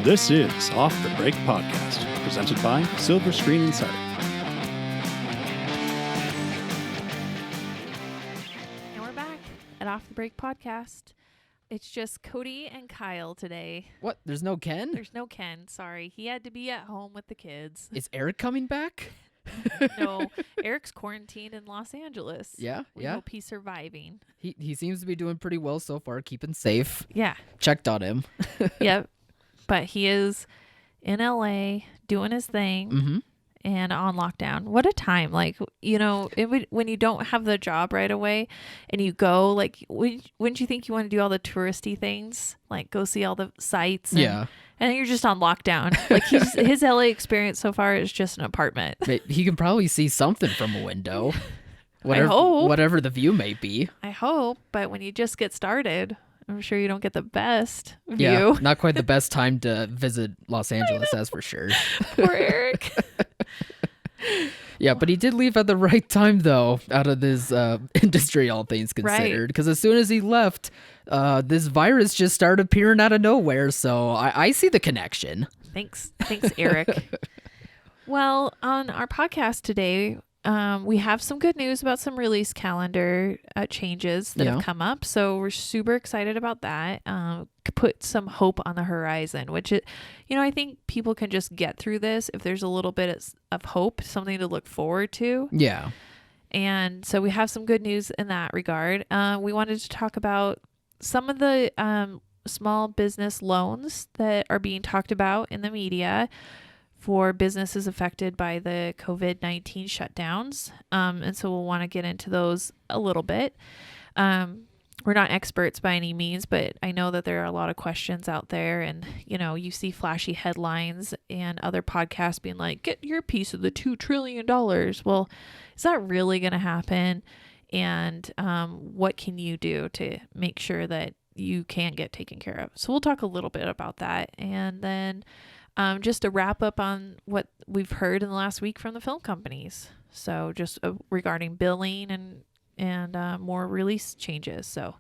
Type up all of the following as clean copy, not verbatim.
This is Off the Break Podcast, presented by Silver Screen Insider. And we're back at Off the Break Podcast. It's just Cody and Kyle today. What? There's no Ken? There's no Ken, sorry. He had to be at home with the kids. Is Eric coming back? No, Eric's quarantined in Los Angeles. Yeah. We hope he's surviving. He seems to be doing pretty well so far, keeping safe. Yeah. Checked on him. Yep. But he is in LA doing his thing and on lockdown. What a time. Like, you know, when you don't have the job right away and you go, like, wouldn't you think you want to do all the touristy things? Like, go see all the sites. And then you're just on lockdown. Like, his LA experience so far is just an apartment. He can probably see something from a window. I hope. Whatever the view may be. I hope. But when you just get started, I'm sure you don't get the best view. Yeah, not quite the best time to visit Los Angeles, that's for sure. Poor Eric. Yeah, but he did leave at the right time, though, out of this industry, all things considered. Because as soon as he left, this virus just started appearing out of nowhere. So I see the connection. Thanks, Eric. Well, on our podcast today, we have some good news about some release calendar changes that have come up. So we're super excited about that. Put some hope on the horizon, which, I think people can just get through this if there's a little bit of hope, something to look forward to. Yeah. And so we have some good news in that regard. We wanted to talk about some of the small business loans that are being talked about in the media for businesses affected by the COVID-19 shutdowns. And so we'll want to get into those a little bit. We're not experts by any means, but I know that there are a lot of questions out there, and, you see flashy headlines and other podcasts being like, get your piece of the $2 trillion. Well, is that really going to happen? And what can you do to make sure that you can get taken care of? So we'll talk a little bit about that. And then just a wrap up on what we've heard in the last week from the film companies. So just regarding billing and more release changes. So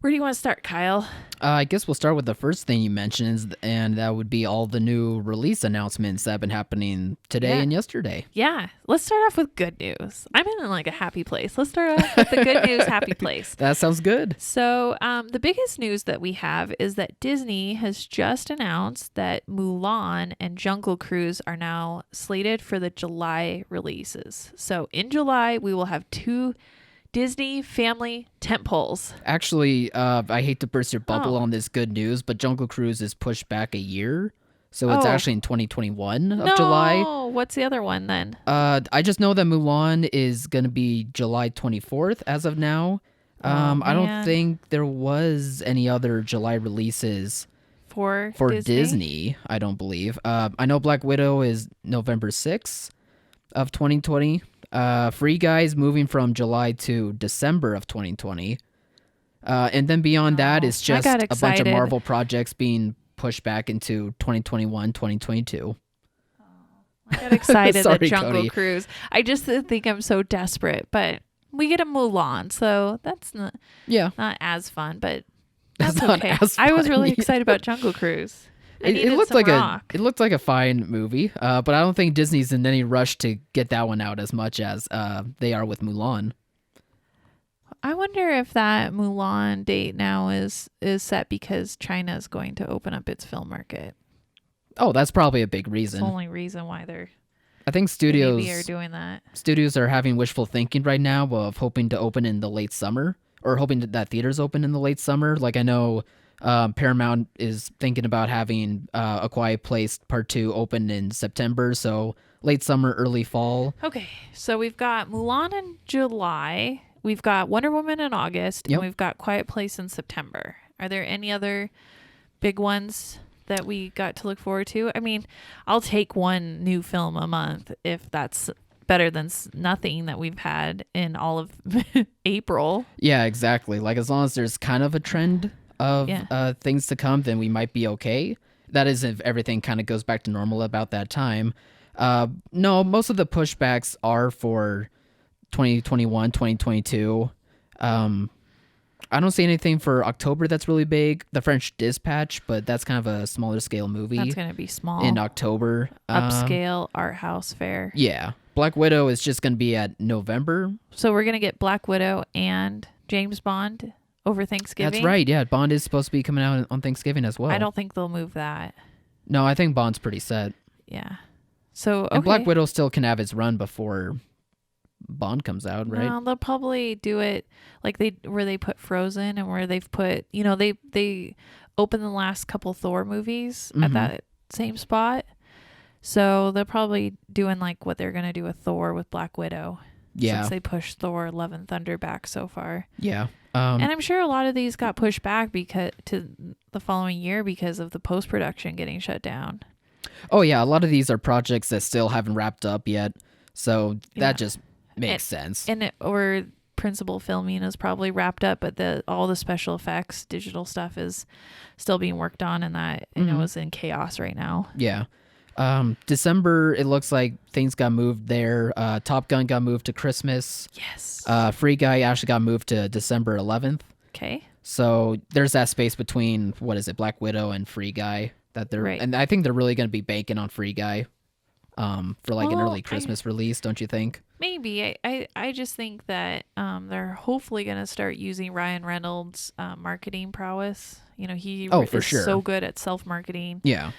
where do you want to start, Kyle? I guess we'll start with the first thing you mentioned, and that would be all the new release announcements that have been happening today and yesterday. Yeah. Let's start off with good news. I'm in like a happy place. Let's start off with the good news, happy place. That sounds good. So the biggest news that we have is that Disney has just announced that Mulan and Jungle Cruise are now slated for the July releases. So in July, we will have two Disney family tentpoles. Actually, I hate to burst your bubble on this good news, but Jungle Cruise is pushed back a year. So it's actually in 2021 of July. No, what's the other one then? I just know that Mulan is going to be July 24th as of now. I don't think there was any other July releases for Disney, I don't believe. I know Black Widow is November 6th of 2020. Free Guy's moving from July to December of 2020. And then beyond that is just a bunch of Marvel projects being pushed back into 2021, 2022. I got excited Sorry, at Jungle Cody. Cruise. I just think I'm so desperate, but we get a Mulan, so that's not as fun, but that's okay. I was really excited about Jungle Cruise. It looked like a fine movie, but I don't think Disney's in any rush to get that one out as much as they are with Mulan. I wonder if that Mulan date now is set because China is going to open up its film market. Oh, that's probably a big reason. It's the only reason why I think studios maybe are doing that. Studios are having wishful thinking right now of hoping to open in the late summer, or hoping that theaters open in the late summer. Like I know Paramount is thinking about having A Quiet Place Part 2 open in September, so late summer, early fall. Okay, so we've got Mulan in July, we've got Wonder Woman in August, and we've got Quiet Place in September. Are there any other big ones that we got to look forward to? I mean, I'll take one new film a month if that's better than nothing that we've had in all of April. Yeah, exactly. Like as long as there's kind of a trend of things to come, then we might be okay. That is if everything kind of goes back to normal about that time. No, most of the pushbacks are for 2021, 2022. I don't see anything for October that's really big. The French Dispatch, but that's kind of a smaller scale movie. That's going to be small. In October. Upscale art house fare. Yeah. Black Widow is just going to be at November. So we're going to get Black Widow and James Bond over Thanksgiving. That's right. Yeah. Bond is supposed to be coming out on Thanksgiving as well. I don't think they'll move that. No, I think Bond's pretty set. Yeah. So, okay. And Black Widow still can have its run before Bond comes out, right? No, they'll probably do it like where they put Frozen and where they've put, they open the last couple Thor movies at that same spot. So they're probably doing like what they're going to do with Thor with Black Widow. Yeah. Since they pushed Thor Love and Thunder back so far. Yeah. And I'm sure a lot of these got pushed back to the following year because of the post-production getting shut down. Oh, yeah. A lot of these are projects that still haven't wrapped up yet. So that just makes sense. Or principal filming is probably wrapped up, but all the special effects, digital stuff is still being worked on, and that is in chaos right now. Yeah. December, it looks like things got moved there. Top Gun got moved to Christmas. Yes. Free Guy actually got moved to December 11th. Okay. So there's that space between, Black Widow and Free Guy that they're, right. And I think they're really going to be banking on Free Guy, for like an early Christmas release, don't you think? Maybe. I just think that, they're hopefully going to start using Ryan Reynolds' marketing prowess. He for is sure. so good at self-marketing. Yeah.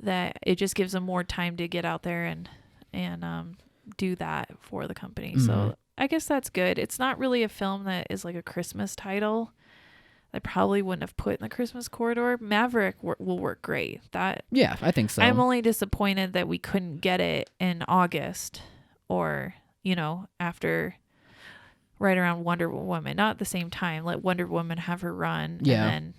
That it just gives them more time to get out there and do that for the company. So I guess that's good. It's not really a film that is like a Christmas title. I probably wouldn't have put in the Christmas corridor. Maverick will work great. Yeah, I think so. I'm only disappointed that we couldn't get it in August or, after right around Wonder Woman. Not at the same time. Let Wonder Woman have her run. Yeah. And then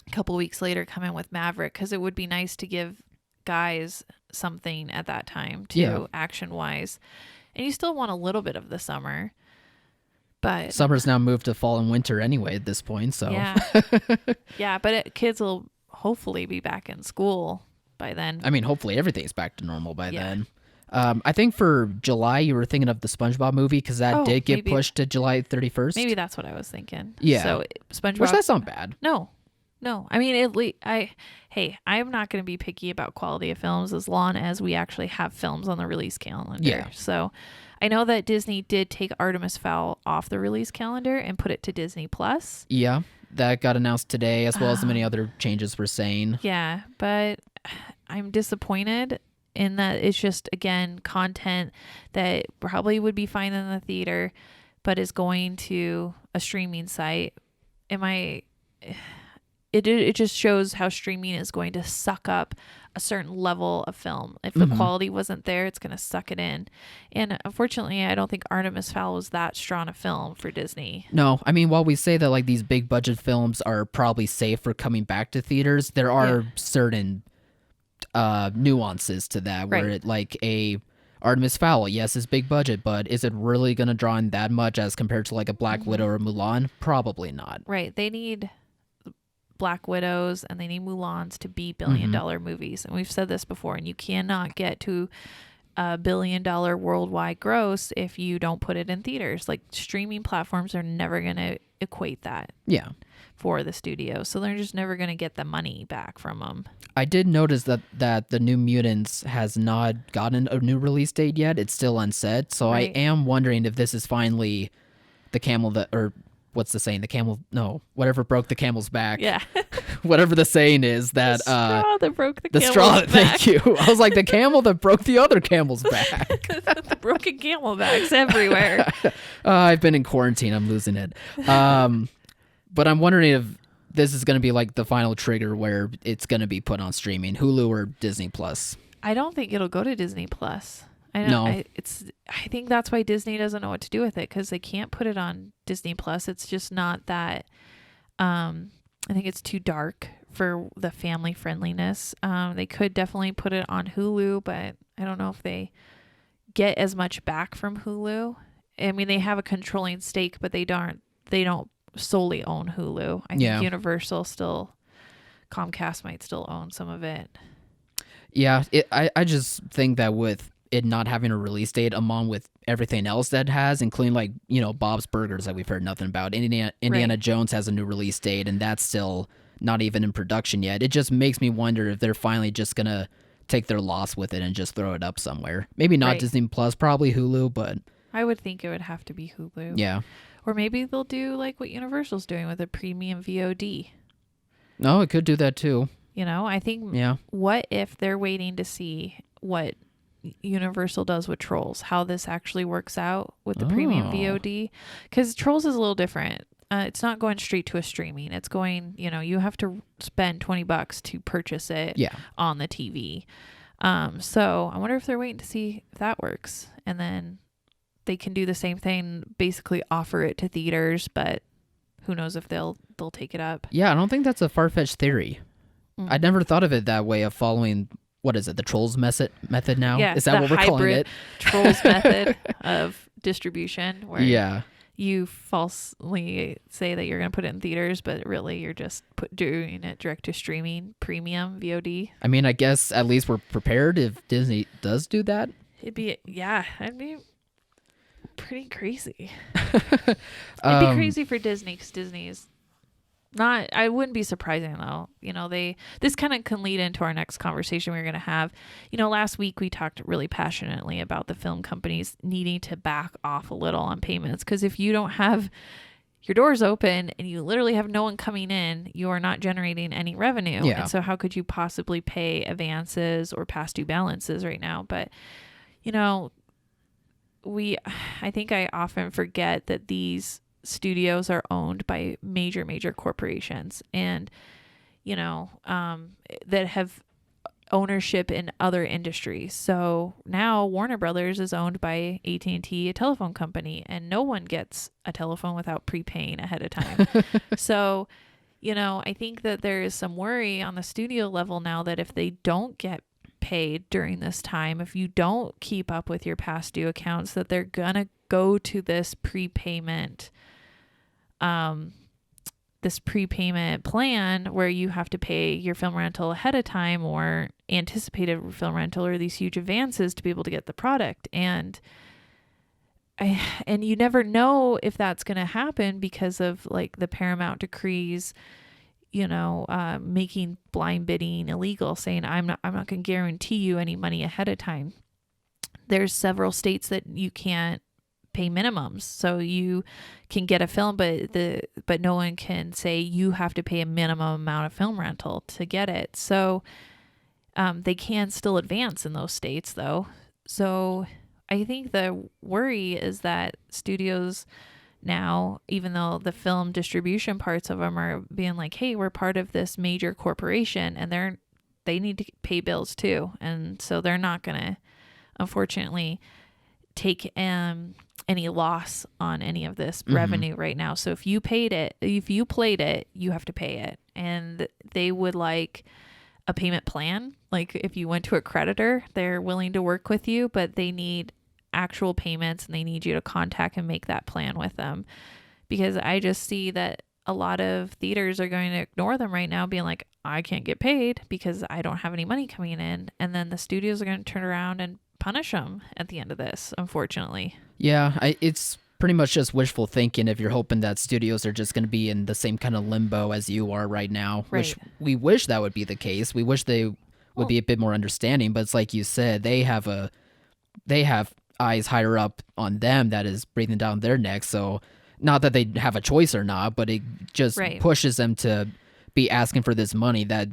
a couple weeks later come in with Maverick, because it would be nice to give guys something at that time too, action wise. And you still want a little bit of the summer, but summer's now moved to fall and winter anyway at this point. So yeah, but kids will hopefully be back in school by then. I mean, hopefully everything's back to normal by then. I think for July you were thinking of the SpongeBob movie, because that did get pushed to July 31st. Maybe that's what I was thinking. Yeah. So SpongeBob. Which that's not bad. No, I mean, I'm not going to be picky about quality of films as long as we actually have films on the release calendar. Yeah. So I know that Disney did take Artemis Fowl off the release calendar and put it to Disney Plus. Yeah, that got announced today, as well as many other changes we're saying. Yeah, but I'm disappointed in that it's just, again, content that probably would be fine in the theater, but is going to a streaming site. It just shows how streaming is going to suck up a certain level of film. If the quality wasn't there, it's going to suck it in. And unfortunately, I don't think Artemis Fowl was that strong a film for Disney. No, I mean, while we say that like these big budget films are probably safe for coming back to theaters, there are certain nuances to that where it, like Artemis Fowl, yes, is big budget, but is it really going to draw in that much as compared to like a Black Widow or Mulan? Probably not. Right. They need Black Widows and they need Mulans to be billion-dollar movies. And we've said this before, and you cannot get to a billion-dollar worldwide gross if you don't put it in theaters. Like, streaming platforms are never going to equate that. Yeah. For the studio. So they're just never going to get the money back from them. I did notice that the New Mutants has not gotten a new release date yet. It's still unset. So I am wondering if this is finally the camel that, or what's the saying? Whatever broke the camel's back. Yeah. Whatever the saying is that the straw that broke the camel's straw. Back. Thank you. I was like, the camel that broke the other camel's back. The broken camelbacks everywhere. I've been in quarantine. I'm losing it. But I'm wondering if this is going to be like the final trigger where it's going to be put on streaming, Hulu or Disney Plus. I don't think it'll go to Disney Plus. I think that's why Disney doesn't know what to do with it, because they can't put it on Disney Plus. It's just not that. I think it's too dark for the family friendliness. They could definitely put it on Hulu, but I don't know if they get as much back from Hulu. I mean, they have a controlling stake, but they don't solely own Hulu. I think Universal Comcast might still own some of it. Yeah, I just think that with it not having a release date among with everything else that it has, including like, Bob's Burgers that we've heard nothing about. Indiana Jones has a new release date, and that's still not even in production yet. It just makes me wonder if they're finally just going to take their loss with it and just throw it up somewhere. Maybe not Disney Plus, probably Hulu, but I would think it would have to be Hulu. Yeah. Or maybe they'll do like what Universal's doing with a premium VOD. No, it could do that too. I think what if they're waiting to see what Universal does with Trolls, how this actually works out with the premium VOD? Because Trolls is a little different. It's not going straight to a streaming. It's going, you have to spend $20 to purchase it on the TV. So I wonder if they're waiting to see if that works. And then they can do the same thing, basically offer it to theaters, but who knows if they'll take it up. Yeah, I don't think that's a far-fetched theory. I never thought of it that way, of following, what is it, the Trolls method now? Yeah, is that what we're calling it? Trolls method of distribution, where you falsely say that you're going to put it in theaters, but really you're just doing it direct to streaming, premium VOD. I mean, I guess at least we're prepared if Disney does do that. I'd be pretty crazy. It'd be crazy for Disney, because Disney is not, I wouldn't be surprising though. This kind of can lead into our next conversation we're going to have. Last week we talked really passionately about the film companies needing to back off a little on payments, because if you don't have your doors open and you literally have no one coming in, you are not generating any revenue. Yeah. And so how could you possibly pay advances or past due balances right now? But, I think I often forget that these studios are owned by major corporations, and that have ownership in other industries. So now Warner Brothers is owned by AT&T, a telephone company, and no one gets a telephone without prepaying ahead of time. So I think that there is some worry on the studio level now that if they don't get paid during this time, if you don't keep up with your past due accounts, that they're gonna go to this prepayment plan where you have to pay your film rental ahead of time, or anticipated film rental, or these huge advances to be able to get the product. And you never know if that's going to happen because of like the Paramount decrees, making blind bidding illegal, saying I'm not going to guarantee you any money ahead of time. There's several states that you can't pay minimums, so you can get a film, but no one can say you have to pay a minimum amount of film rental to get it. So they can still advance in those states though. So I think the worry is that studios now, even though the film distribution parts of them are being like, hey, we're part of this major corporation, and they need to pay bills too, and so they're not gonna, unfortunately, take any loss on any of this revenue right now. So if you played it, you have to pay it, and they would like a payment plan. Like if you went to a creditor, they're willing to work with you, but they need actual payments, and they need you to contact and make that plan with them, because I just see that a lot of theaters are going to ignore them right now, being like, I can't get paid because I don't have any money coming in, and then the studios are going to turn around and punish them at the end of this, unfortunately. Yeah, it's pretty much just wishful thinking if you're hoping that studios are just going to be in the same kind of limbo as you are right now, which we wish that would be the case. We wish they would be a bit more understanding, but it's like you said, they have eyes higher up on them that is breathing down their necks. So not that they have a choice or not, but it just pushes them to be asking for this money that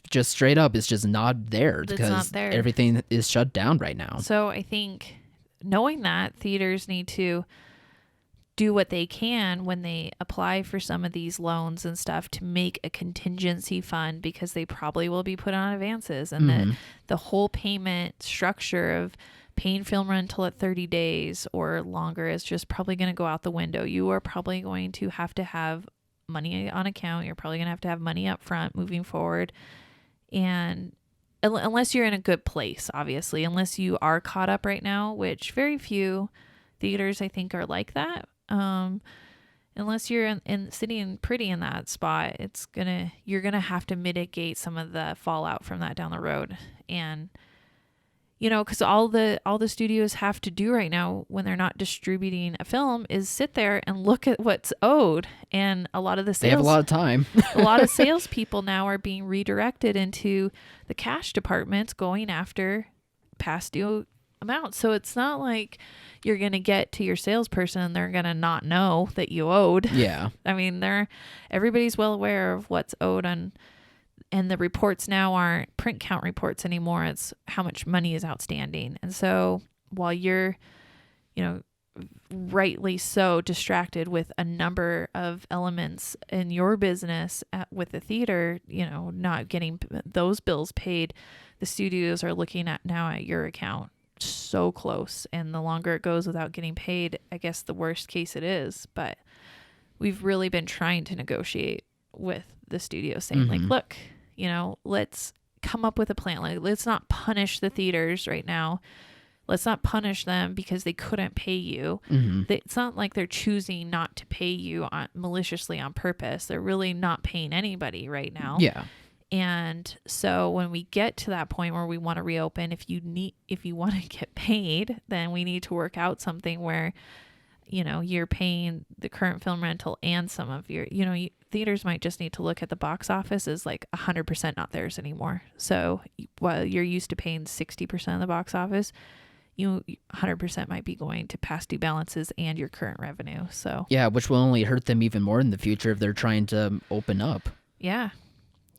just straight up is just not there, because everything is shut down right now. So I think knowing that, theaters need to do what they can when they apply for some of these loans and stuff to make a contingency fund, because they probably will be put on advances, and the whole payment structure of paying film rental at 30 days or longer is just probably going to go out the window. You are probably going to have money on account. You're probably going to have money up front moving forward. And unless you're in a good place, obviously, unless you are caught up right now, which very few theaters I think are like that. Unless you're sitting pretty in that spot, you're going to have to mitigate some of the fallout from that down the road. And because all the studios have to do right now when they're not distributing a film is sit there and look at what's owed. And a lot of the They have a lot of time. a lot of salespeople now are being redirected into the cash departments going after past due amounts. So it's not like you're going to get to your salesperson and they're going to not know that you owed. Yeah. I mean, everybody's well aware of what's owed on. And the reports now aren't print count reports anymore. It's how much money is outstanding. And so while you're, rightly so distracted with a number of elements in your business with the theater, not getting those bills paid, the studios are looking at now at your account so close. And the longer it goes without getting paid, I guess the worst case it is. But we've really been trying to negotiate with the studio saying like, look, let's come up with a plan. Like, let's not punish the theaters right now. Let's not punish them because they couldn't pay you. It's not like they're choosing not to pay you maliciously on purpose. They're really not paying anybody right now. Yeah. And so when we get to that point where we want to reopen, if you want to get paid, then we need to work out something where, you're paying the current film rental and some of your, theaters might just need to look at the box office as like 100% not theirs anymore. So while you're used to paying 60% of the box office, 100% might be going to past due balances and your current revenue. So yeah, which will only hurt them even more in the future if they're trying to open up. Yeah,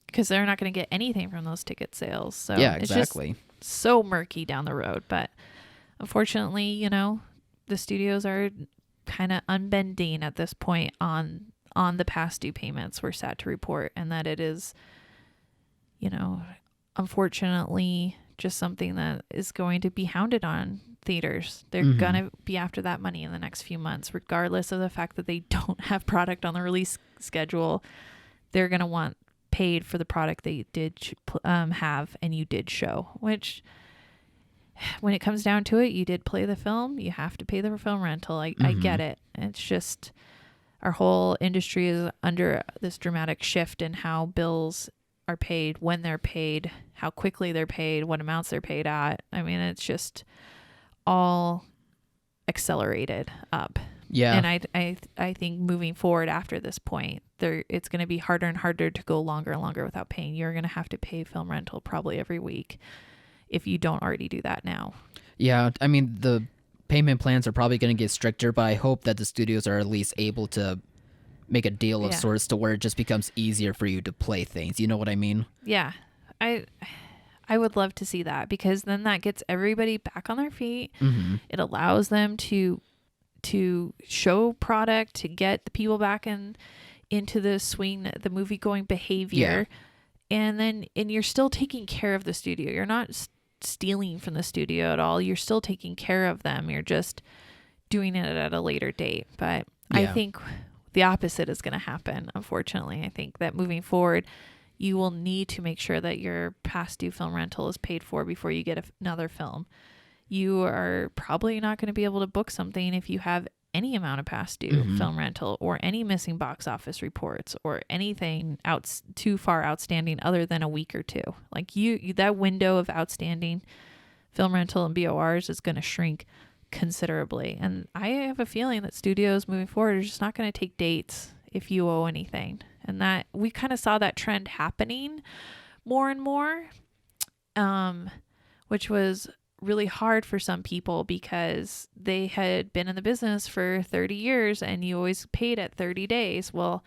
because they're not going to get anything from those ticket sales. So yeah, exactly. It's just so murky down the road. But unfortunately, the studios are kind of unbending at this point on the past due payments. We're sad to report, and that it is, unfortunately, just something that is going to be hounded on theaters. They're going to be after that money in the next few months, regardless of the fact that they don't have product on the release schedule. They're going to want paid for the product they did have and you did show, which when it comes down to it, you did play the film, you have to pay the film rental. I get it. It's just our whole industry is under this dramatic shift in how bills are paid, when they're paid, how quickly they're paid, what amounts they're paid at. I mean, it's just all accelerated up. Yeah. And I think moving forward after this point, it's going to be harder and harder to go longer and longer without paying. You're going to have to pay film rental probably every week if you don't already do that now. Yeah, I mean, the payment plans are probably going to get stricter, but I hope that the studios are at least able to make a deal of sorts to where it just becomes easier for you to play things. You know what I mean? Yeah. I would love to see that, because then that gets everybody back on their feet. It allows them to show product, to get the people back into the swing, the movie going behavior. And you're still taking care of the studio. You're not stealing from the studio at all. You're still taking care of them. You're just doing it at a later date. But I think the opposite is going to happen. Unfortunately, I think that moving forward, you will need to make sure that your past due film rental is paid for before you get another film. You are probably not going to be able to book something if you have any amount of past due film rental or any missing box office reports or anything too far outstanding other than a week or two. Like you that window of outstanding film rental and BORs is going to shrink considerably. And I have a feeling that studios moving forward are just not going to take dates if you owe anything. And that we kind of saw that trend happening more and more, which was really hard for some people because they had been in the business for 30 years and you always paid at 30 days. Well,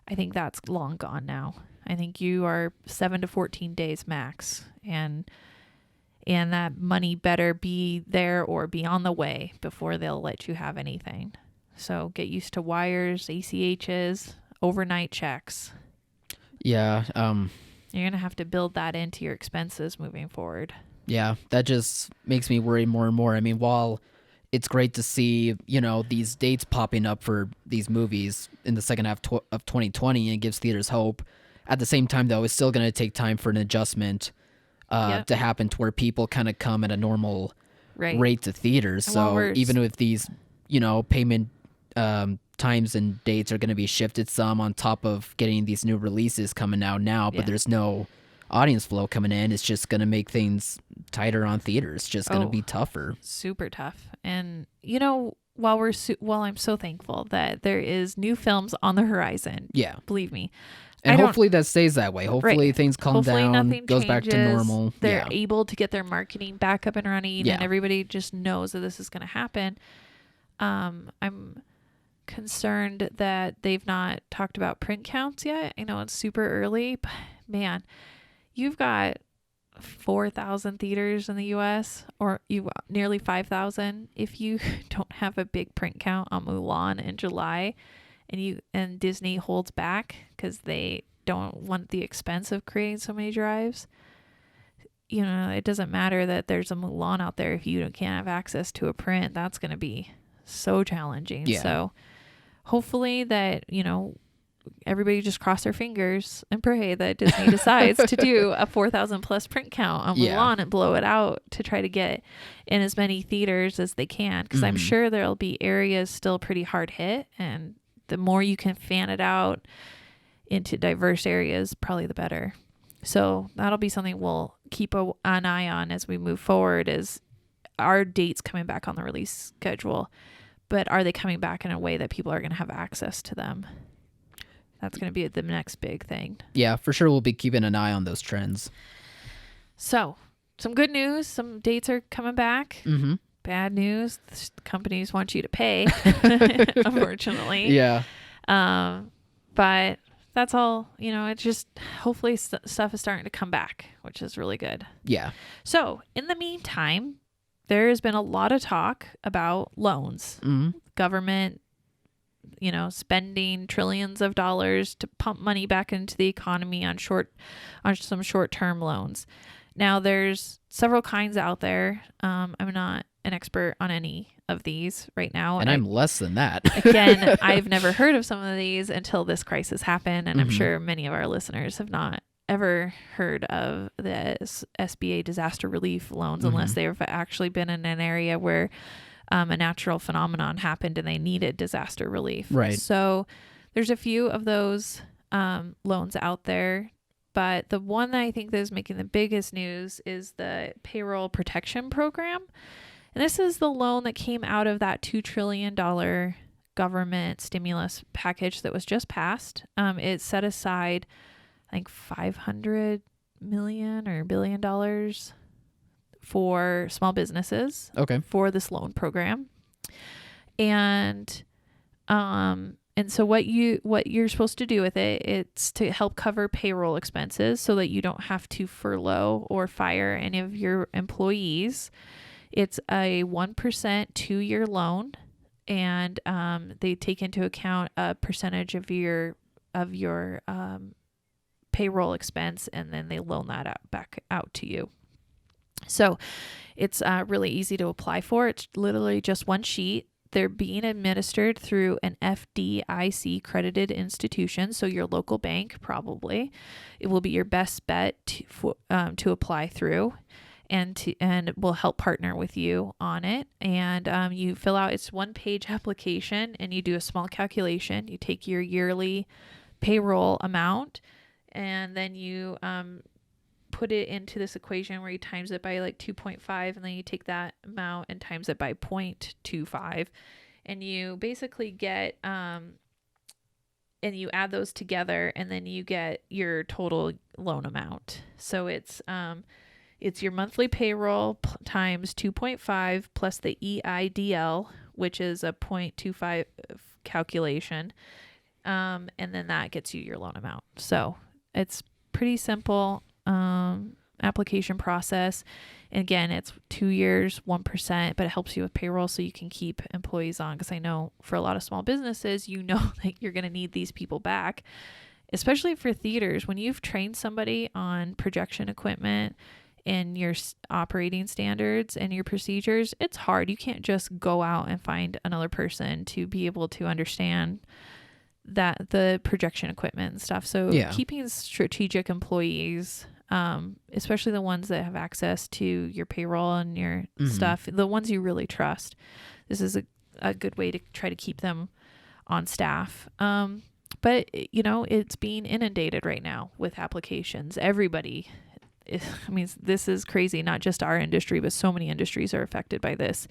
I think that's long gone now. I think you are 7 to 14 days max, and that money better be there or be on the way before they'll let you have anything. So get used to wires, ACHs, overnight checks. Yeah. You're going to have to build that into your expenses moving forward. Yeah, that just makes me worry more and more. I mean, while it's great to see, these dates popping up for these movies in the second half of 2020 and it gives theaters hope, at the same time, though, it's still going to take time for an adjustment to happen to where people kind of come at a normal rate to theaters. So even with these, payment times and dates are going to be shifted some on top of getting these new releases coming out now, but there's no audience flow coming in, it's just going to make things tighter on theaters. Just going to be tougher. Super tough. And, while I'm so thankful that there is new films on the horizon. Yeah. Believe me. And hopefully that stays that way. Hopefully things calm down, nothing goes changes, back to normal. They're able to get their marketing back up and running, and everybody just knows that this is going to happen. I'm concerned that they've not talked about print counts yet. I know it's super early, but man, you've got 4,000 theaters in the U.S. or you nearly 5,000. If you don't have a big print count on Mulan in July, and Disney holds back because they don't want the expense of creating so many drives, it doesn't matter that there's a Mulan out there if you can't have access to a print. That's going to be so challenging. Yeah. So hopefully that, everybody just cross their fingers and pray that Disney decides to do a 4,000 plus print count on Mulan and blow it out to try to get in as many theaters as they can. Because I'm sure there'll be areas still pretty hard hit, and the more you can fan it out into diverse areas, probably the better. So that'll be something we'll keep an eye on as we move forward, is our dates coming back on the release schedule, but are they coming back in a way that people are going to have access to them? That's going to be the next big thing. Yeah, for sure. We'll be keeping an eye on those trends. So some good news. Some dates are coming back. Mm-hmm. Bad news. The companies want you to pay, unfortunately. Yeah. But that's all, it's just hopefully stuff is starting to come back, which is really good. Yeah. So in the meantime, there has been a lot of talk about loans. Mm-hmm. Government, spending trillions of dollars to pump money back into the economy on some short-term loans. Now there's several kinds out there. I'm not an expert on any of these right now. And I'm less than that. Again, I've never heard of some of these until this crisis happened. And I'm sure many of our listeners have not ever heard of the SBA disaster relief loans unless they've actually been in an area where a natural phenomenon happened and they needed disaster relief. Right. So there's a few of those loans out there. But the one that I think that is making the biggest news is the Payroll Protection Program. And this is the loan that came out of that $2 trillion government stimulus package that was just passed. It set aside, I think, $500 million or $1 billion for small businesses. Okay. For this loan program. And so what you're supposed to do with it's to help cover payroll expenses so that you don't have to furlough or fire any of your employees. It's a 1% 2-year loan, and they take into account a percentage of your payroll expense, and then they loan that back out to you. So it's really easy to apply for. It's literally just one sheet. They're being administered through an FDIC credited institution, so your local bank probably. It will be your best bet to apply through, and will help partner with you on it. And you fill out, it's 1-page application, and you do a small calculation. You take your yearly payroll amount, and then you put it into this equation where you times it by like 2.5, and then you take that amount and times it by 0.25, and you basically get and you add those together, and then you get your total loan amount. So it's your monthly payroll times 2.5 plus the EIDL, which is a 0.25 calculation, and then that gets you your loan amount. So it's pretty simple application process. And again, it's 2 years, 1%, but it helps you with payroll so you can keep employees on. Because I know for a lot of small businesses, that you're going to need these people back, especially for theaters. When you've trained somebody on projection equipment and your operating standards and your procedures, it's hard. You can't just go out and find another person to be able to understand that the projection equipment and stuff. So keeping strategic employees, especially the ones that have access to your payroll and your stuff, the ones you really trust, this is a good way to try to keep them on staff. But it's being inundated right now with applications. Everybody I mean, this is crazy. Not just our industry, but so many industries are affected by this,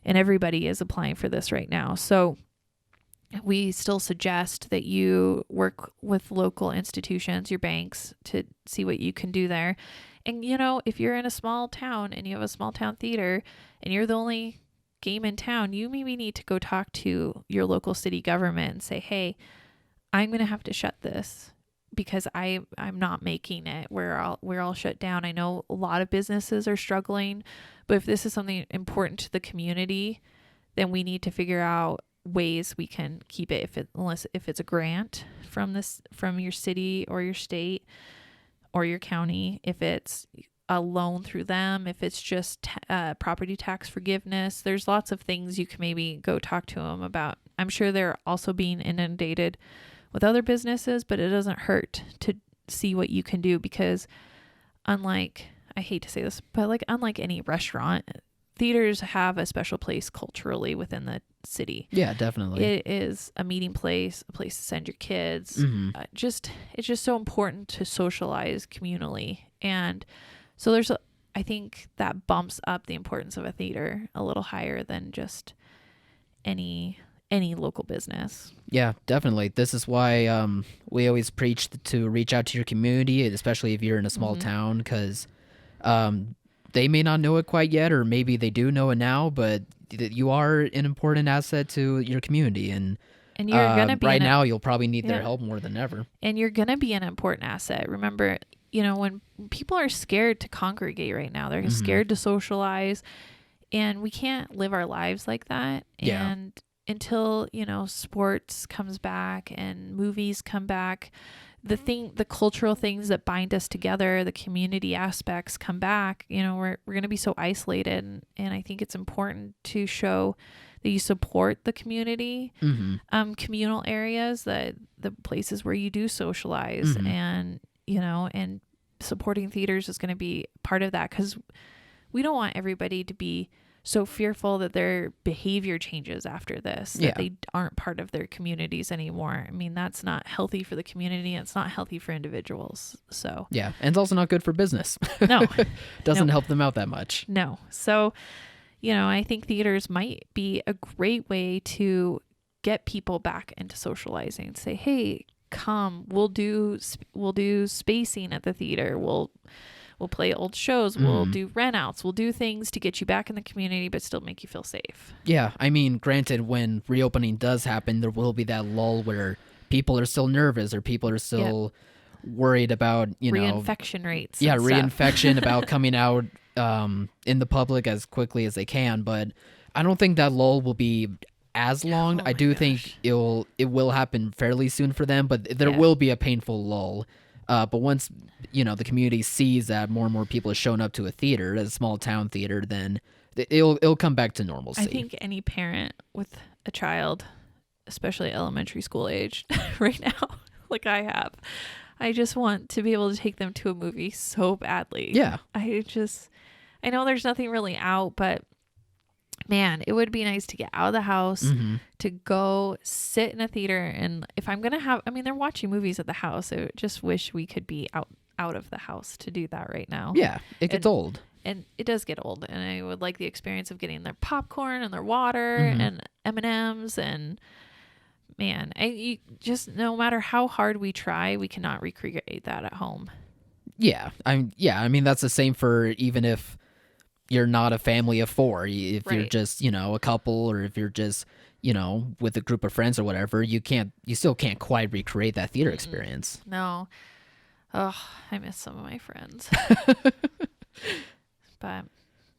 and everybody is applying for this right now. So we still suggest that you work with local institutions, your banks, to see what you can do there. And, if you're in a small town and you have a small town theater and you're the only game in town, you maybe need to go talk to your local city government and say, hey, I'm going to have to shut this because I'm not making it. We're all shut down. I know a lot of businesses are struggling, but if this is something important to the community, then we need to figure out ways we can keep it, if it's a grant from your city or your state or your county, if it's a loan through them, if it's just property tax forgiveness. There's lots of things you can maybe go talk to them about. I'm sure they're also being inundated with other businesses, but it doesn't hurt to see what you can do, because unlike, I hate to say this, but unlike any restaurant, theaters have a special place culturally within the city. Yeah, definitely. It is a meeting place, a place to send your kids. It's just so important to socialize communally. And so I think that bumps up the importance of a theater a little higher than just any local business. Yeah, definitely. This is why we always preach to reach out to your community, especially if you're in a small town, because they may not know it quite yet, or maybe they do know it now, but you are an important asset to your community. And you're going to be right now, you'll probably need their help more than ever. And you're going to be an important asset. Remember, when people are scared to congregate right now, they're scared to socialize, and we can't live our lives like that. Yeah. And until, sports comes back and movies come back, the cultural things that bind us together, the community aspects come back, we're going to be so isolated. And I think it's important to show that you support the community, communal areas, the places where you do socialize, and supporting theaters is going to be part of that, because we don't want everybody to be so fearful that their behavior changes after this, that they aren't part of their communities anymore. I mean, that's not healthy for the community. It's not healthy for individuals. So yeah, and it's also not good for business. No. Doesn't help them out that much. No. So, I think theaters might be a great way to get people back into socializing. Say, hey, come, we'll do spacing at the theater. We'll play old shows. We'll do rent outs. We'll do things to get you back in the community, but still make you feel safe. Yeah. I mean, granted, when reopening does happen, there will be that lull where people are still nervous, or people are still worried about, reinfection rates. Yeah. Reinfection, about coming out in the public as quickly as they can. But I don't think that lull will be as long. I do think it will happen fairly soon for them, but there will be a painful lull. But once, the community sees that more and more people are showing up to a theater, a small town theater, then it'll come back to normalcy. I think any parent with a child, especially elementary school age right now, like I have, I just want to be able to take them to a movie so badly. Yeah. I know there's nothing really out, but man, it would be nice to get out of the house, to go sit in a theater. And if I'm going to they're watching movies at the house. I just wish we could be out of the house to do that right now. Yeah, it gets old. And it does get old. And I would like the experience of getting their popcorn and their water and M&Ms. And man, no matter how hard we try, we cannot recreate that at home. Yeah. I mean, that's the same for even if you're not a family of four. If you're just, a couple, or if you're just, with a group of friends or whatever, you still can't quite recreate that theater experience. No. Oh, I miss some of my friends. But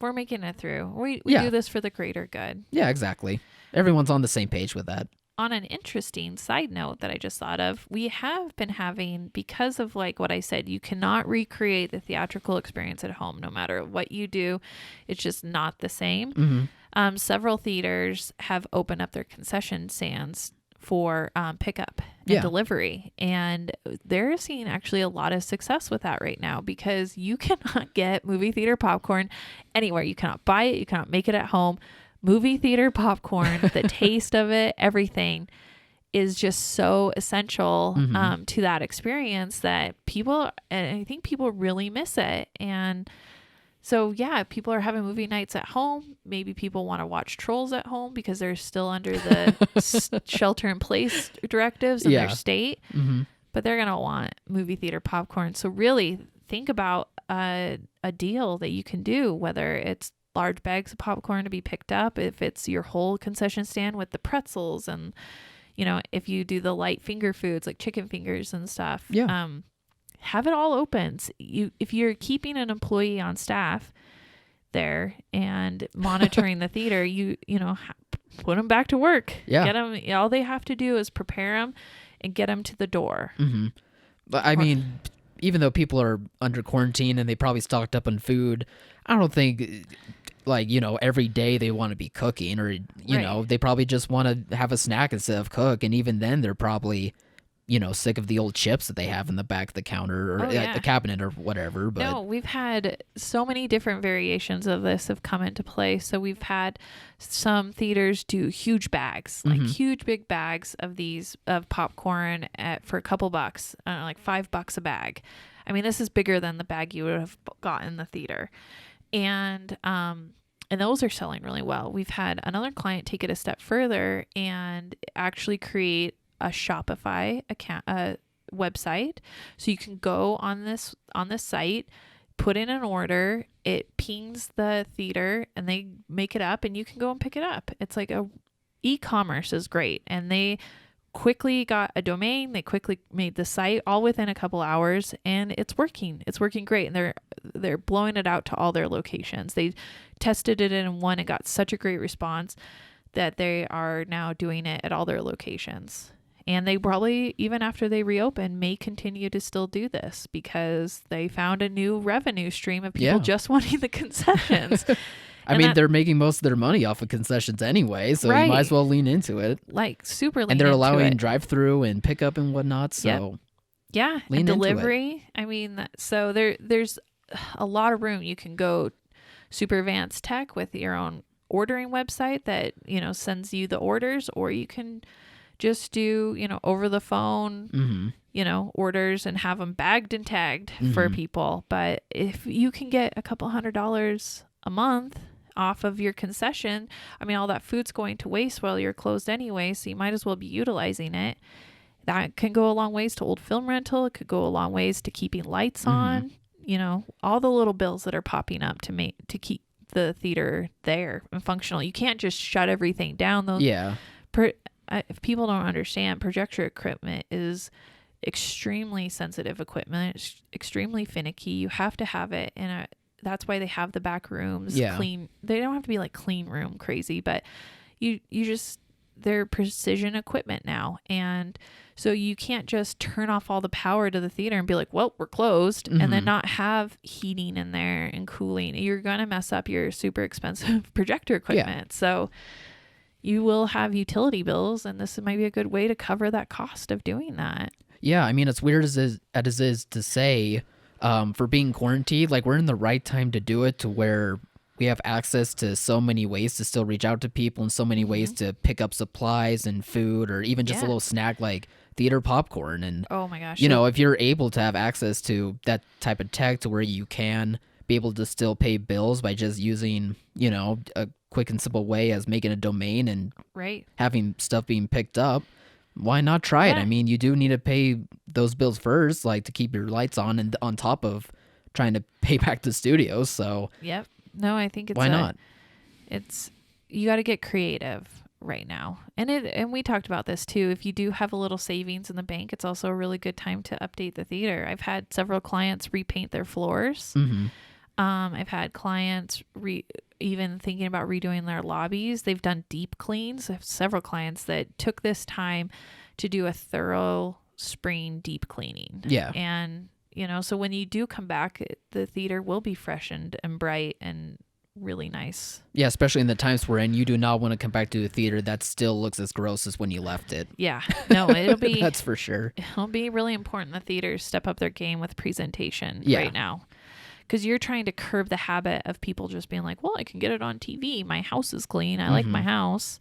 we're making it through. We do this for the greater good. Yeah, exactly. Everyone's on the same page with that. On an interesting side note that I just thought of, we have been having, because of what I said, you cannot recreate the theatrical experience at home no matter what you do. It's just not the same. Several theaters have opened up their concession stands for pickup and delivery. And they're seeing actually a lot of success with that right now, because you cannot get movie theater popcorn anywhere. You cannot buy it. You cannot make it at home. Movie theater popcorn, the taste of it, everything is just so essential Mhm. to that experience that and I think people really miss it. And so, yeah, people are having movie nights at home. Maybe people want to watch Trolls at home because they're still under the shelter in place directives in their Yeah. state, Mhm. but they're going to want movie theater popcorn. So really think about a deal that you can do, whether it's large bags of popcorn to be picked up, if it's your whole concession stand with the pretzels, and, you know, if you do the light finger foods like chicken fingers and stuff. Yeah. Have it all open. If you're keeping an employee on staff there and monitoring the theater, you know, put them back to work. Yeah. Get them. All they have to do is prepare them and get them to the door. Mm-hmm. But I mean, even though people are under quarantine and they probably stocked up on food, I don't think, like, you know, every day they want to be cooking, or, you know, they probably just want to have a snack instead of cook. And even then they're probably, you know, sick of the old chips that they have in the back of the counter or the cabinet or whatever. But no, we've had so many different variations of this have come into play. So we've had some theaters do huge bags, like huge big bags of these of popcorn for a couple bucks, like $5 a bag. I mean, this is bigger than the bag you would have got in the theater. And those are selling really well. We've had another client take it a step further and actually create a Shopify account, website. So you can go on this site, put in an order, it pings the theater and they make it up and you can go and pick it up. It's like e-commerce is great. And they quickly got a domain. They quickly made the site all within a couple hours, and it's working. It's working great. And they're blowing it out to all their locations. They tested it in one and got such a great response that they are now doing it at all their locations. And they probably, even after they reopen, may continue to still do this because they found a new revenue stream of people just wanting the concessions. I mean, they're making most of their money off of concessions anyway, so you might as well lean into it. Like, super lean into it. And they're allowing drive-through and pickup and whatnot, so yeah, and delivery. I mean, so there's a lot of room. You can go super advanced tech with your own ordering website that, you know, sends you the orders, or you can just do, you know, over the phone, you know, orders and have them bagged and tagged for people. But if you can get a couple $100 a month off of your concession, I mean, all that food's going to waste while you're closed anyway, so you might as well be utilizing it. That can go a long ways to old film rental. It could go a long ways to keeping lights on, you know, all the little bills that are popping up to keep the theater there and functional. You can't just shut everything down though. Yeah. If people don't understand, projector equipment is extremely sensitive equipment. It's extremely finicky. You have to have it that's why they have the back rooms clean. They don't have to be like clean room crazy, but they're precision equipment now. And so you can't just turn off all the power to the theater and be like, well, we're closed, and then not have heating in there and cooling. You're going to mess up your super expensive projector equipment. So you will have utility bills, and this might be a good way to cover that cost of doing that. Yeah, I mean, it's weird as it is to say, for being quarantined, like, we're in the right time to do it, to where we have access to so many ways to still reach out to people and so many ways to pick up supplies and food, or even just a little snack like theater popcorn. And oh my gosh, you know, if you're able to have access to that type of tech to where you can be able to still pay bills by just using, you know, a quick and simple way as making a domain and having stuff being picked up, why not try it? I mean, you do need to pay those bills first, like to keep your lights on, and on top of trying to pay back the studios. So no, I think it's why not? It's, you got to get creative right now. And we talked about this too. If you do have a little savings in the bank, it's also a really good time to update the theater. I've had several clients repaint their floors. I've had clients even thinking about redoing their lobbies. They've done deep cleans. I have several clients that took this time to do a thorough spring deep cleaning. Yeah. And, you know, so when you do come back, the theater will be freshened and bright and really nice. Yeah, especially in the times we're in, you do not want to come back to a theater that still looks as gross as when you left it. Yeah, no, it'll be that's for sure. It'll be really important the theaters step up their game with presentation right now, because you're trying to curb the habit of people just being like, well, I can get it on TV, my house is clean, I like my house.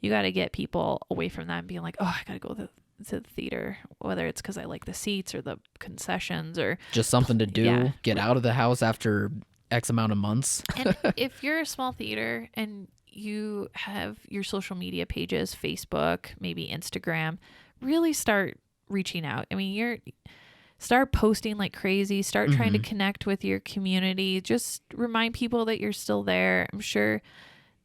you got to get people away from that and being like, oh, I got to go to the theater, whether it's because I like the seats or the concessions or just something to do. Yeah. Get out of the house after X amount of months. And if you're a small theater and you have your social media pages, Facebook, maybe Instagram, really start reaching out. I mean, start posting like crazy, start trying to connect with your community, just remind people that you're still there. I'm sure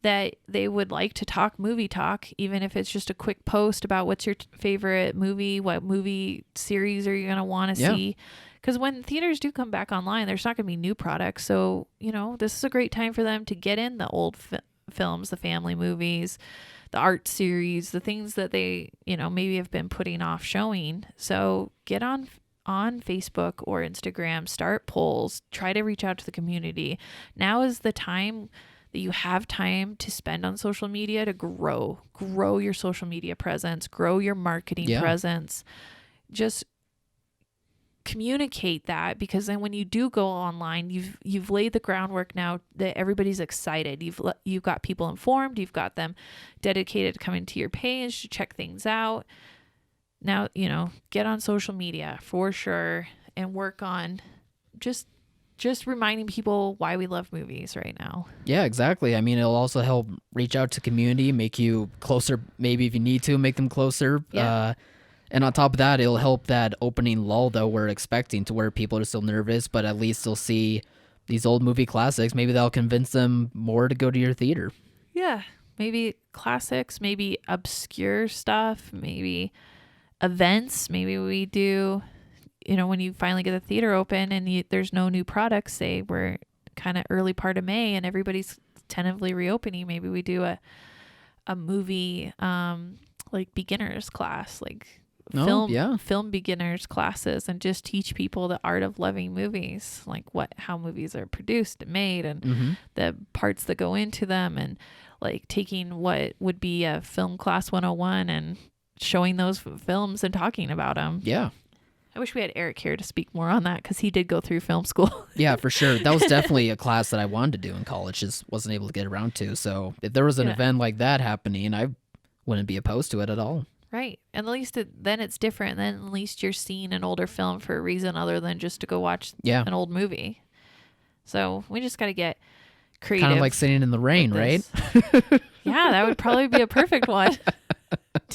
that they would like to talk movie talk, even if it's just a quick post about what's your favorite movie, what movie series are you going to want to see. Because when theaters do come back online, there's not going to be new products. So, this is a great time for them to get in the old films, the family movies, the art series, the things that they, maybe have been putting off showing. So get on Facebook or Instagram, start polls, try to reach out to the community. Now is the time that you have time to spend on social media to grow your social media presence, grow your marketing presence. Just communicate that, because then when you do go online, you've laid the groundwork now that everybody's excited. You've got people informed, you've got them dedicated to coming to your page to check things out. Now, get on social media for sure and work on just reminding people why we love movies right now. Yeah, exactly. I mean, it'll also help reach out to community, make you closer, maybe if you need to, make them closer. Yeah. And on top of that, it'll help that opening lull that we're expecting, to where people are still nervous, but at least they'll see these old movie classics. Maybe that'll convince them more to go to your theater. Yeah, maybe classics, maybe obscure stuff, maybe events. Maybe we do, when you finally get the theater open and there's no new products, say we're kind of early part of May and everybody's tentatively reopening, maybe we do a movie like beginners class, like film beginners classes, and just teach people the art of loving movies, like how movies are produced and made, and the parts that go into them, and like taking what would be a film class 101 and showing those films and talking about them. Yeah. I wish we had Eric here to speak more on that, because he did go through film school. Yeah, for sure. That was definitely a class that I wanted to do in college, just wasn't able to get around to. So if there was an event like that happening, I wouldn't be opposed to it at all. Right. And at least then it's different. Then at least you're seeing an older film for a reason other than just to go watch an old movie. So we just got to get creative. Kind of like Singing in the Rain, right? Yeah, that would probably be a perfect one.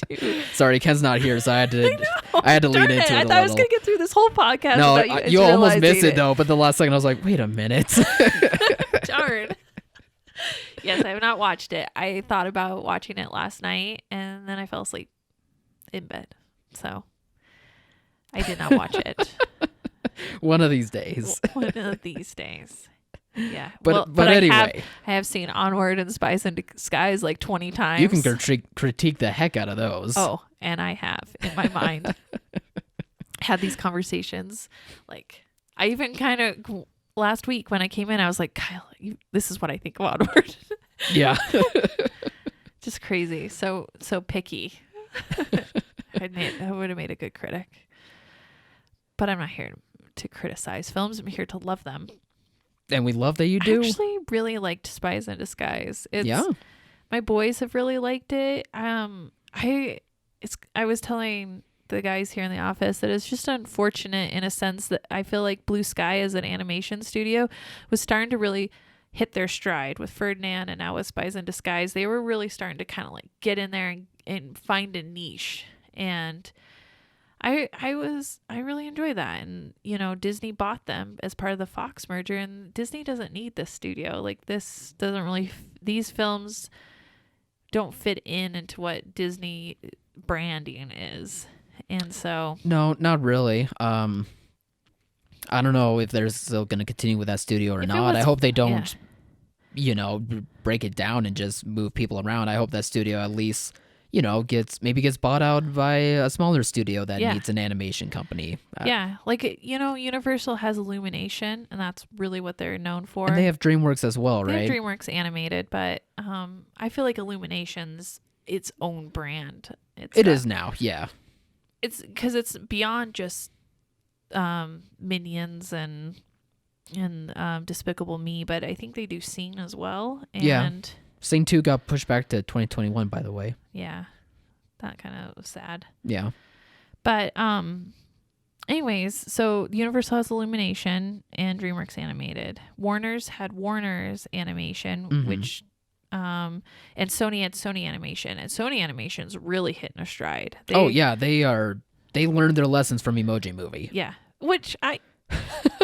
Dude. Sorry, Ken's not here, so I had to lean into it a I little. thought I was going to get through this whole podcast. No, you almost missed it though, but the last second I was like, wait a minute. Darn. Yes, I have not watched it. I thought about watching it last night, and then I fell asleep in bed. So I did not watch it. One of these days. One of these days. Yeah. But anyway. I have seen Onward and Spies in Disguise like 20 times. You can critique the heck out of those. Oh, and I have in my mind had these conversations. Like, I even kind of, last week when I came in, I was like, Kyle, this is what I think of Onward. Yeah. Just crazy. So picky. I would have made a good critic. But I'm not here to criticize films. I'm here to love them. And we love that you do. I actually really liked Spies in Disguise. Yeah. My boys have really liked it. I was telling the guys here in the office that it's just unfortunate in a sense that I feel like Blue Sky as an animation studio was starting to really hit their stride with Ferdinand, and now with Spies in Disguise. They were really starting to kind of like get in there and find a niche. And I really enjoy that. And, Disney bought them as part of the Fox merger, and Disney doesn't need this studio. Like, this doesn't really, these films don't fit into what Disney branding is. And so. No, not really. I don't know if they're still going to continue with that studio or not. I hope they don't, break it down and just move people around. I hope that studio at least, gets bought out by a smaller studio that needs an animation company. Universal has Illumination, and that's really what they're known for. And they have DreamWorks as well, right? They have DreamWorks Animated, but I feel like Illumination's its own brand. It is now, yeah. It's because it's beyond just Minions and Despicable Me, but I think they do Sing as well. And Sing 2 got pushed back to 2021, by the way. Yeah. That kind of was sad. Yeah. But anyways, so Universal has Illumination and DreamWorks Animated. Warner's had Warner's Animation, which and Sony had Sony Animation. And Sony Animation's really hitting a stride. They learned their lessons from Emoji Movie. Yeah. Which I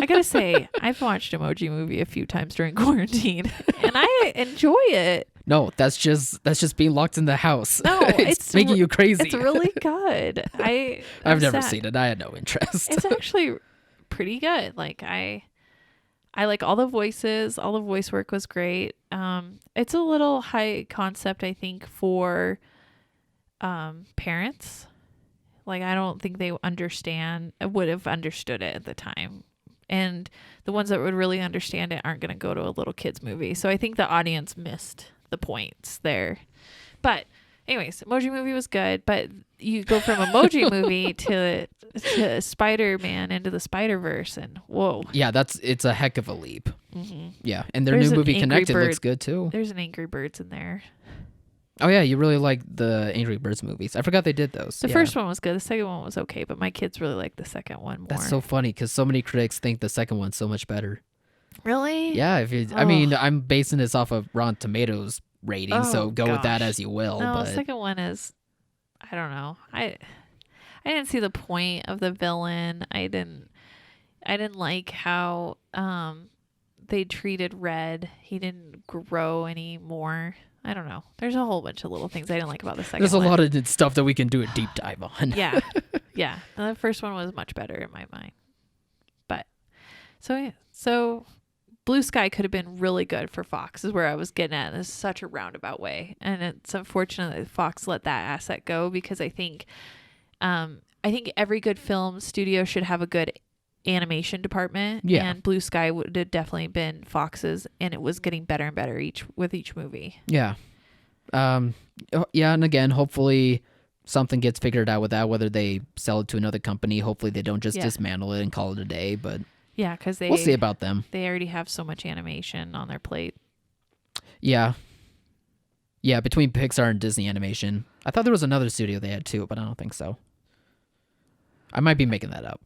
gotta say, I've watched Emoji Movie a few times during quarantine, and I enjoy it. No, that's just being locked in the house. No, it's making you crazy. It's really good. I've never seen it. I had no interest. It's actually pretty good. Like I like all the voices. All the voice work was great. It's a little high concept, I think, for parents. Like, I don't think they would have understood it at the time. And the ones that would really understand it aren't going to go to a little kid's movie. So I think the audience missed the points there. But anyways, Emoji Movie was good. But you go from Emoji Movie to Spider-Man into the Spider-Verse, and whoa. Yeah, it's a heck of a leap. Mm-hmm. Yeah, and their new movie Connected looks good too. There's an Angry Birds in there. Oh yeah, you really like the Angry Birds movies. I forgot they did those. The first one was good. The second one was okay, but my kids really like the second one more. That's so funny because so many critics think the second one's so much better. Really? Yeah. I mean, I'm basing this off of Rotten Tomatoes rating, so go with that as you will. No, but the second one is, I don't know. I didn't see the point of the villain. I didn't like how they treated Red. He didn't grow anymore. I don't know. There's a whole bunch of little things I didn't like about the second one. There's a lot of stuff that we can do a deep dive on. Yeah. Yeah. The first one was much better in my mind. But so Blue Sky could have been really good for Fox is where I was getting at. This is such a roundabout way. And it's unfortunate that Fox let that asset go because I think every good film studio should have a good animation department. Yeah. And Blue Sky would have definitely been Fox's, and it was getting better and better with each movie. Yeah. And again, hopefully something gets figured out with that, whether they sell it to another company. Hopefully they don't just dismantle it and call it a day, but yeah, because we'll see about them. They already have so much animation on their plate. Yeah. Yeah, between Pixar and Disney Animation. I thought there was another studio they had too, but I don't think so. I might be making that up.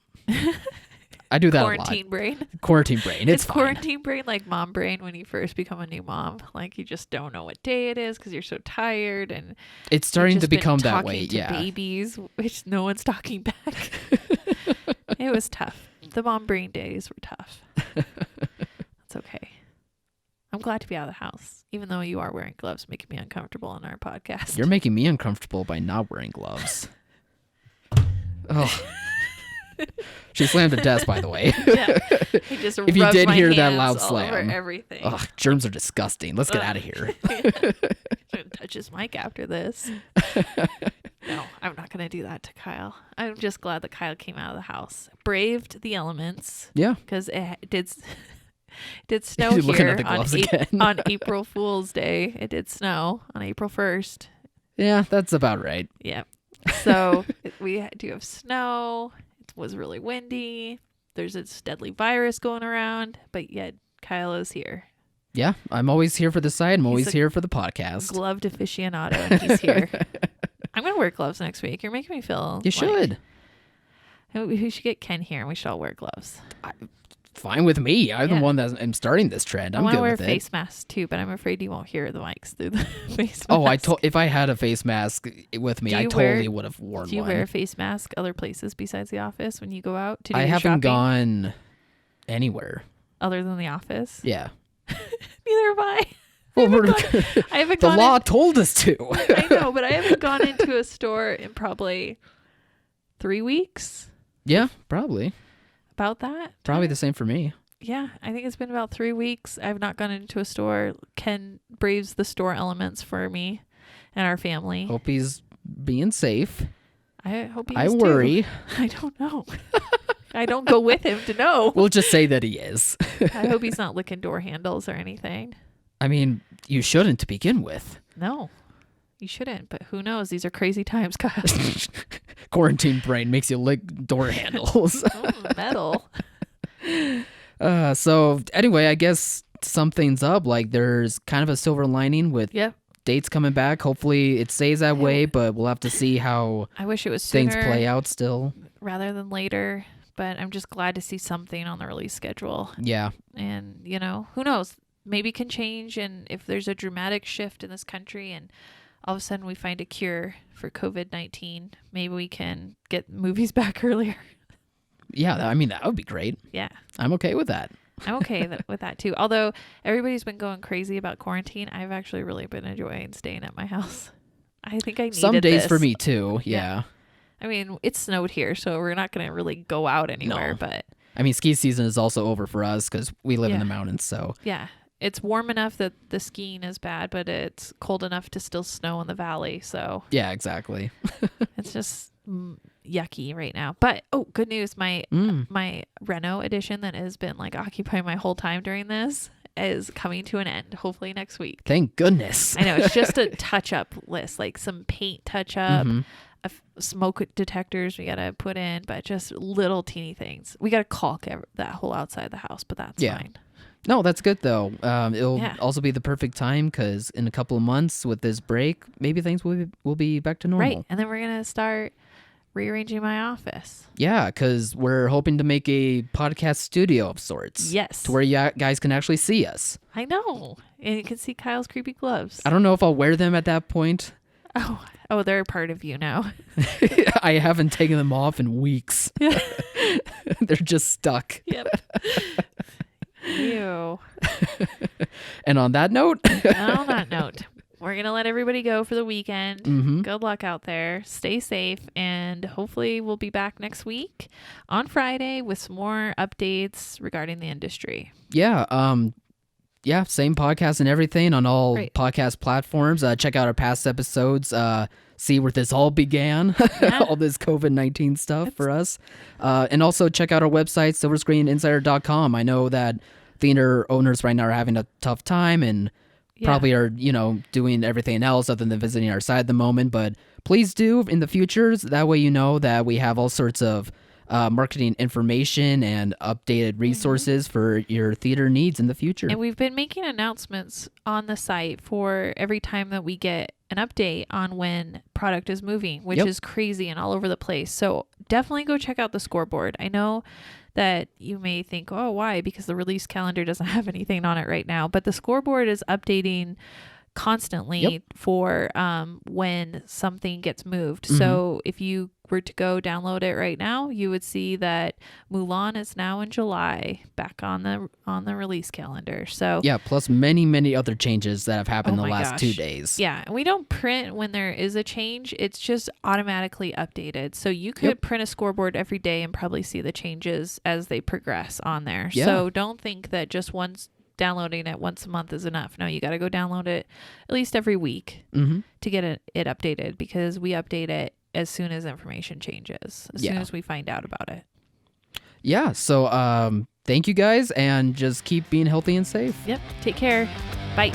I do that a lot. Quarantine brain. Quarantine brain. It's fine. Quarantine brain like mom brain when you first become a new mom. Like you just don't know what day it is because you're so tired, and it's starting to become that way. To babies, which no one's talking back. It was tough. The mom brain days were tough. It's okay. I'm glad to be out of the house, even though you are wearing gloves, making me uncomfortable on our podcast. You're making me uncomfortable by not wearing gloves. Oh. She slammed the desk, by the way. Yeah. If you did hear that loud slam, over everything. Ugh, germs are disgusting. Let's get out of here. Shouldn't touch his mic after this. No, I'm not going to do that to Kyle. I'm just glad that Kyle came out of the house, braved the elements. Yeah, because it did snow here on April Fool's Day. It did snow on April 1st. Yeah, that's about right. Yeah. So we do have snow. It was really windy. There's this deadly virus going around, but yet Kyle is here. Yeah, I'm always here for the site. I'm always here for the podcast. Gloved aficionado, and he's here. I'm going to wear gloves next week. You're making me feel You should. We should get Ken here, and we should all wear gloves. Fine with me. I'm the one that am starting this trend. I'm good with it. I want to wear a face mask too, but I'm afraid you won't hear the mics through the face mask. Oh, if I had a face mask with me, I totally would have worn one. Do you wear a face mask other places besides the office when you go out to do I your haven't shopping? gone anywhere. Other than the office? Yeah. Neither have I. I haven't the gone law told us to. I know, but I haven't gone into a store in probably 3 weeks. Yeah, probably. About that? Probably the same for me. Yeah, I think it's been about 3 weeks. I've not gone into a store. Ken braves the store elements for me and our family. Hope he's being safe. I hope he is I worry. Too. I don't know. I don't go with him to know. We'll just say that he is. I hope he's not licking door handles or anything. I mean, you shouldn't to begin with. No, you shouldn't. But who knows? These are crazy times, Kyle. Quarantine brain makes you lick door handles. Metal. So anyway, I guess sum things up, like there's kind of a silver lining with Yep. dates coming back. Hopefully it stays that way, but we'll have to see how I wish it was sooner things play out still. rather than later, but I'm just glad to see something on the release schedule. Yeah. And, who knows? Maybe it can change, and if there's a dramatic shift in this country and all of a sudden we find a cure for COVID-19, maybe we can get movies back earlier. Yeah, I mean, that would be great. Yeah. I'm okay with that. I'm okay with that too. Although everybody's been going crazy about quarantine, I've actually really been enjoying staying at my house. I think I needed Some days this. for me too. Yeah. I mean, it snowed here, so we're not going to really go out anywhere, No. but I mean, ski season is also over for us because we live in Yeah. the mountains. So yeah, it's warm enough that the skiing is bad, but it's cold enough to still snow in the valley. So yeah, exactly. it's just yucky right now. But good news, my Reno edition that has been like occupying my whole time during this is coming to an end. Hopefully next week. Thank goodness. I know, it's just a touch-up list, like some paint touch-up, Mhm. smoke detectors we gotta put in, but just little teeny things. We gotta caulk that whole outside of the house, but that's fine. No, that's good though. It'll Yeah. also be the perfect time because in a couple of months with this break, maybe things will be back to normal. Right, and then we're gonna start rearranging my office. Yeah, because we're hoping to make a podcast studio of sorts. Yes, To where you guys can actually see us. I know, and you can see Kyle's creepy gloves. I don't know if I'll wear them at that point. Oh, they're a part of you now. I haven't taken them off in weeks. Yeah. They're just stuck. Yep. Ew. And on that note, On that note, we're going to let everybody go for the weekend. Mhm. Good luck out there. Stay safe. And hopefully we'll be back next week on Friday with some more updates regarding the industry. yeah, same podcast and everything on all Great. podcast platforms. Check out our past episodes. See where this all began, Yeah. all this COVID-19 stuff for us. And also check out our website, silverscreeninsider.com. I know that theater owners right now are having a tough time and probably are, doing everything else other than visiting our site at the moment. But please do in the future. That way you know that we have all sorts of marketing information and updated resources for your theater needs in the future. And we've been making announcements on the site for every time that we get an update on when product is moving, which is crazy and all over the place. So definitely go check out the scoreboard. I know that you may think, oh, why? Because the release calendar doesn't have anything on it right now. But the scoreboard is updating constantly for when something gets moved. So if you were to go download it right now, you would see that Mulan is now in July, back on the release calendar. So yeah, plus many other changes that have happened in Oh the my last gosh. 2 days. yeah, and we don't print when there is a change. It's just automatically updated. So you could print a scoreboard every day and probably see the changes as they progress on there. Yeah. So don't think that just downloading it once a month is enough. No, you got to go download it at least every week to get it updated, because we update it as soon as information changes, as soon as we find out about it. Yeah, so thank you guys, and just keep being healthy and safe. Yep. Take care. Bye.